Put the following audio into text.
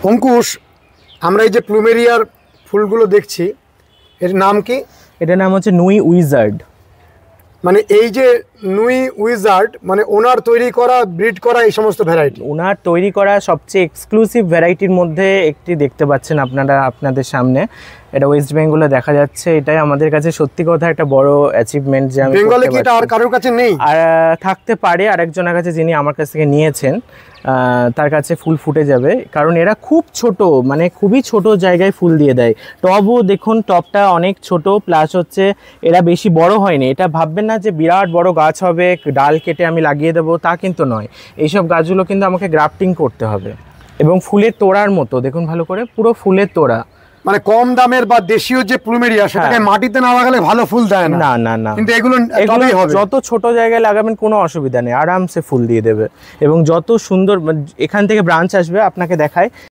অঙ্কুশ, আমরা এই যে প্লুমেরিয়ার ফুলগুলো দেখছি, এর নাম কি? এটার নাম হচ্ছে নুই উইজার্ড। মানে এই যে নুই উইজার্ড মানে ওনার তৈরি করা, ব্রিড করা এই সমস্ত ভ্যারাইটি? ওনার তৈরি করা সবচেয়ে এক্সক্লুসিভ ভ্যারাইটির মধ্যে একটি দেখতে পাচ্ছেন আপনারা আপনাদের সামনে। এটা ওয়েস্ট বেঙ্গলে দেখা যাচ্ছে। এটাই আমাদের কাছে সত্যি কথা একটা বড় অ্যাচিভমেন্ট যে আমি বেঙ্গলে কি এটা আর কারোর কাছে নেই? আর থাকতে পারে আরেকজনের কাছে, যিনি আমার কাছ থেকে নিয়েছেন তার কাছে ফুল ফুটে যাবে, কারণ এরা খুব ছোট, মানে খুবই ছোট জায়গায় ফুল দিয়ে দেয়। টবও দেখুন, টবটা অনেক ছোট, প্লাস হচ্ছে এরা বেশি বড় হয়নি। এটা ভাববেন না যে বিরাট বড় গাছ হবে, ডাল কেটে আমি লাগিয়ে দেবো, তা কিন্তু নয়। এইসব গাছগুলো কিন্তু আমাকে গ্রাফটিং করতে হবে। এবং ফুলের তোড়ার মতো দেখুন ভালো করে, পুরো ফুলের তোড়া। মানে কম দামের বা দেশীয় যে প্লুমেরিয়া সেটাকে মাটিতে না লাগালে ভালো ফুল দেয় না। না না না, কিন্তু এগুলো যত ছোট জায়গায় লাগাবেন কোনো অসুবিধা নেই, আরামসে ফুল দিয়ে দেবে। এবং যত সুন্দর এখান থেকে ব্রাঞ্চ আসবে আপনাকে দেখায়।